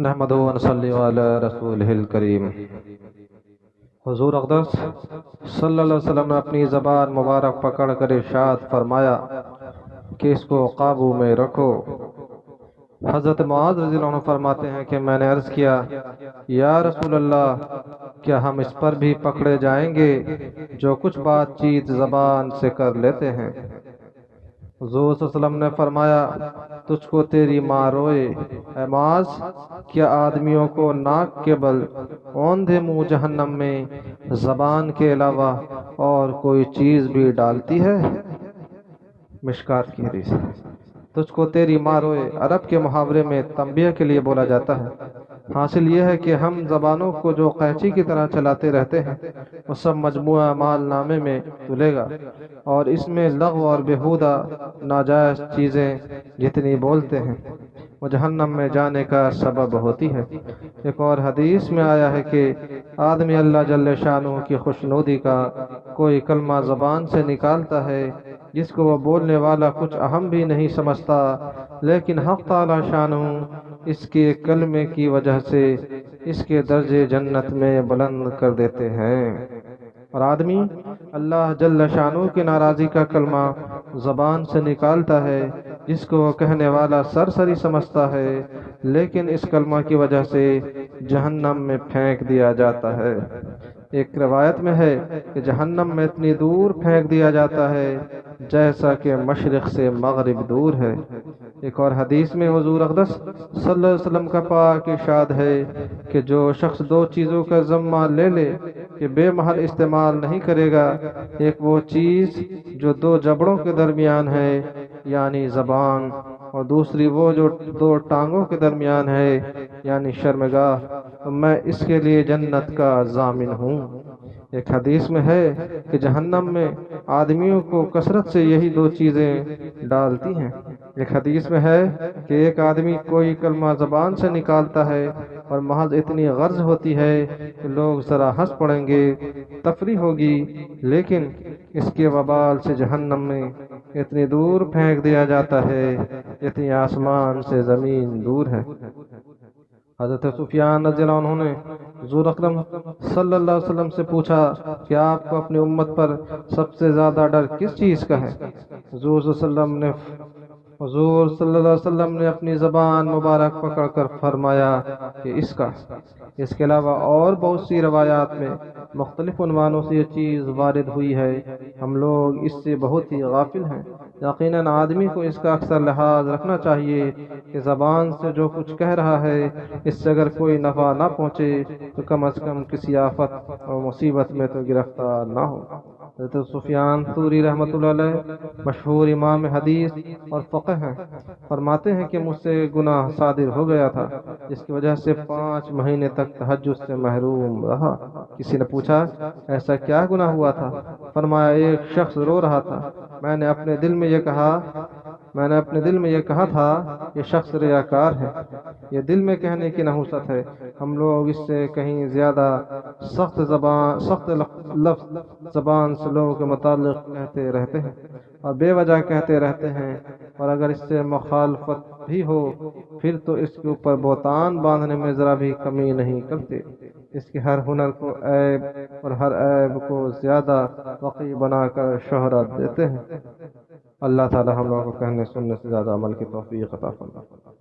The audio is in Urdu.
نحمد و نصلی علی رسول الکریم۔ حضور اقدس صلی اللہ علیہ وسلم نے اپنی زبان مبارک پکڑ کر ارشاد فرمایا کہ اس کو قابو میں رکھو۔ حضرت معاذ رضی اللہ عنہ فرماتے ہیں کہ میں نے عرض کیا یا رسول اللہ، کیا ہم اس پر بھی پکڑے جائیں گے جو کچھ بات چیت زبان سے کر لیتے ہیں؟ حضور صلی اللہ علیہ وسلم نے فرمایا تجھ کو تیری ماں روئے۔ اے معاذ، کیا آدمیوں کو ناک کے بل اوندھے منہ جہنم میں زبان کے علاوہ اور کوئی چیز بھی ڈالتی ہے؟ مشکات کی حدیث۔ تجھ کو تیری ماں روئے عرب کے محاورے میں تنبیہ کے لیے بولا جاتا ہے۔ حاصل یہ ہے کہ ہم زبانوں کو جو قینچی کی طرح چلاتے رہتے ہیں وہ سب مجموعہ مال نامے میں تلے گا، اور اس میں لغو اور بیہودہ ناجائز چیزیں جتنی بولتے ہیں وہ جہنم میں جانے کا سبب ہوتی ہے۔ ایک اور حدیث میں آیا ہے کہ آدمی اللہ جل شانہ کی خوشنودی کا کوئی کلمہ زبان سے نکالتا ہے جس کو وہ بولنے والا کچھ اہم بھی نہیں سمجھتا، لیکن حق تعالی شانہ اس کے کلمے کی وجہ سے اس کے درجے جنت میں بلند کر دیتے ہیں۔ اور آدمی اللہ جل شانہ کی ناراضی کا کلمہ زبان سے نکالتا ہے جس کو وہ کہنے والا سرسری سمجھتا ہے، لیکن اس کلمہ کی وجہ سے جہنم میں پھینک دیا جاتا ہے۔ ایک روایت میں ہے کہ جہنم میں اتنی دور پھینک دیا جاتا ہے جیسا کہ مشرق سے مغرب دور ہے۔ ایک اور حدیث میں حضور اقدس صلی اللہ علیہ وسلم کا پاک ارشاد ہے کہ جو شخص دو چیزوں کا ذمہ لے لے کہ بے محل استعمال نہیں کرے گا، ایک وہ چیز جو دو جبڑوں کے درمیان ہے یعنی زبان، اور دوسری وہ جو دو ٹانگوں کے درمیان ہے یعنی شرمگاہ، تو میں اس کے لیے جنت کا ضامن ہوں۔ ایک حدیث میں ہے کہ جہنم میں آدمیوں کو کثرت سے یہی دو چیزیں ڈالتی ہیں۔ ایک حدیث میں ہے کہ ایک آدمی کوئی کلمہ زبان سے نکالتا ہے اور محض اتنی غرض ہوتی ہے کہ لوگ ذرا ہنس پڑیں گے، تفریح ہوگی، لیکن اس کے وبال سے جہنم میں اتنی دور پھینک دیا جاتا ہے جتنی آسمان سے زمین دور ہے۔ حضرت سفیان رضی اللہ عنہ نے حضور اکرم صلی اللہ علیہ وسلم سے پوچھا کہ آپ کو اپنی امت پر سب سے زیادہ ڈر کس چیز کا ہے؟ حضور صلی اللہ علیہ وسلم نے اپنی زبان مبارک پکڑ کر فرمایا کہ اس کا۔ اس کے علاوہ اور بہت سی روایات میں مختلف عنوانوں سے یہ چیز وارد ہوئی ہے، ہم لوگ اس سے بہت ہی غافل ہیں۔ یقیناً آدمی کو اس کا اکثر لحاظ رکھنا چاہیے کہ زبان سے جو کچھ کہہ رہا ہے اس سے اگر کوئی نفع نہ پہنچے تو کم از کم کسی آفت اور مصیبت میں تو گرفتار نہ ہو۔ حضرت سفیان ثوری رحمۃ اللہ علیہ مشہور امام حدیث اور فقہ ہیں، فرماتے ہیں کہ مجھ سے گناہ صادر ہو گیا تھا جس کی وجہ سے 5 مہینے تک تہجد سے محروم رہا۔ کسی نے پوچھا ایسا کیا گناہ ہوا تھا؟ فرمایا ایک شخص رو رہا تھا، میں نے اپنے دل میں یہ کہا تھا یہ شخص ریاکار ہے۔ یہ دل میں کہنے کی نحوست ہے، ہم لوگ اس سے کہیں زیادہ سخت لفظ زبان سے لوگوں کے متعلق کہتے رہتے ہیں اور بے وجہ کہتے رہتے ہیں، اور اگر اس سے مخالفت بھی ہو پھر تو اس کے اوپر بہتان باندھنے میں ذرا بھی کمی نہیں کرتے۔ اس کے ہر ہنر کو عیب اور ہر عیب کو زیادہ وقی بنا کر شہرت دیتے ہیں۔ اللہ تعالی ہم لوگوں کو کہنے سننے سے زیادہ عمل کی توفیق عطا فرمائے۔